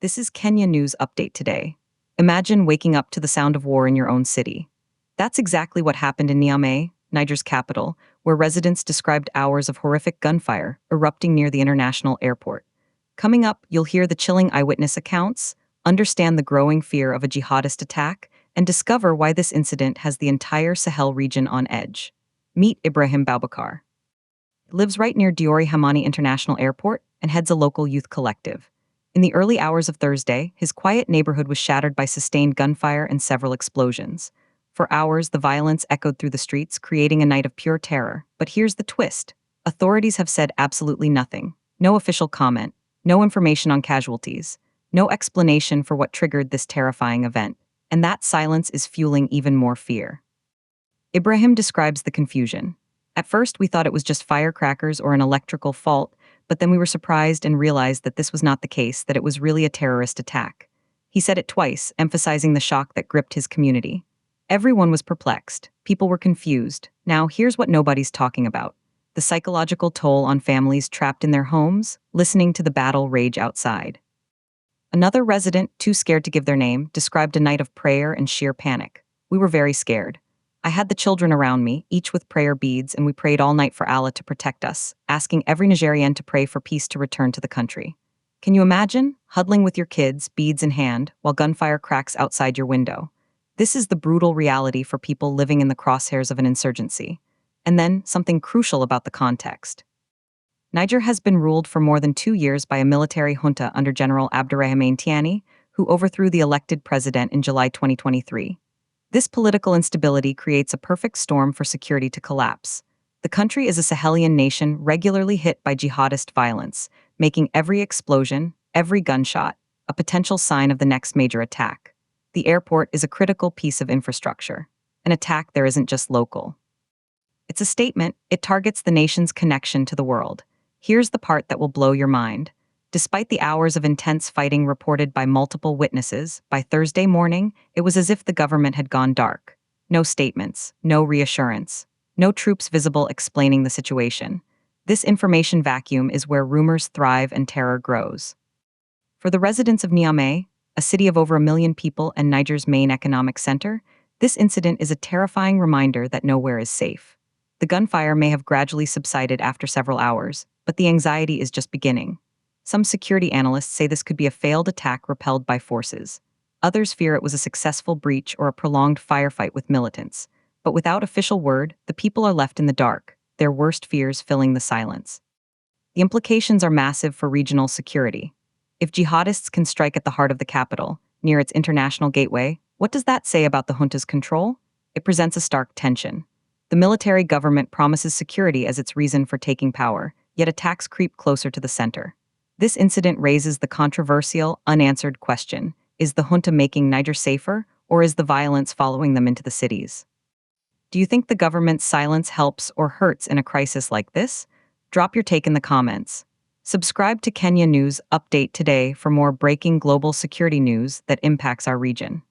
This is Kenya News Update today. Imagine waking up to the sound of war in your own city. That's exactly what happened in Niamey, Niger's capital, where residents described hours of horrific gunfire erupting near the international airport. Coming up, you'll hear the chilling eyewitness accounts, understand the growing fear of a jihadist attack, and discover why this incident has the entire Sahel region on edge. Meet Ibrahim Boubacar. He lives right near Diori Hamani International Airport and heads a local youth collective. In the early hours of Thursday, his quiet neighborhood was shattered by sustained gunfire and several explosions. For hours, the violence echoed through the streets, creating a night of pure terror. But here's the twist. Authorities have said absolutely nothing. No official comment, no information on casualties, no explanation for what triggered this terrifying event. And that silence is fueling even more fear. Ibrahim describes the confusion. At first, we thought it was just firecrackers or an electrical fault, but then we were surprised and realized that this was not the case, that it was really a terrorist attack. He said it twice, emphasizing the shock that gripped his community. Everyone was perplexed. People were confused. Now, here's what nobody's talking about: the psychological toll on families trapped in their homes, listening to the battle rage outside. Another resident, too scared to give their name, described a night of prayer and sheer panic. We were very scared. I had the children around me, each with prayer beads, and we prayed all night for Allah to protect us, asking every Nigerian to pray for peace to return to the country. Can you imagine? Huddling with your kids, beads in hand, while gunfire cracks outside your window. This is the brutal reality for people living in the crosshairs of an insurgency. And then, something crucial about the context. Niger has been ruled for more than 2 years by a military junta under General Abdurrahman Tiani, who overthrew the elected president in July 2023. This political instability creates a perfect storm for security to collapse. The country is a Sahelian nation regularly hit by jihadist violence, making every explosion, every gunshot, a potential sign of the next major attack. The airport is a critical piece of infrastructure. An attack there isn't just local. It's a statement. It targets the nation's connection to the world. Here's the part that will blow your mind. Despite the hours of intense fighting reported by multiple witnesses, by Thursday morning, it was as if the government had gone dark. No statements, no reassurance, no troops visible explaining the situation. This information vacuum is where rumors thrive and terror grows. For the residents of Niamey, a city of over 1 million people and Niger's main economic center, this incident is a terrifying reminder that nowhere is safe. The gunfire may have gradually subsided after several hours, but the anxiety is just beginning. Some security analysts say this could be a failed attack repelled by forces. Others fear it was a successful breach or a prolonged firefight with militants. But without official word, the people are left in the dark, their worst fears filling the silence. The implications are massive for regional security. If jihadists can strike at the heart of the capital, near its international gateway, what does that say about the junta's control? It presents a stark tension. The military government promises security as its reason for taking power, yet attacks creep closer to the center. This incident raises the controversial, unanswered question: is the junta making Niger safer, or is the violence following them into the cities? Do you think the government's silence helps or hurts in a crisis like this? Drop your take in the comments. Subscribe to Kenya News Update today for more breaking global security news that impacts our region.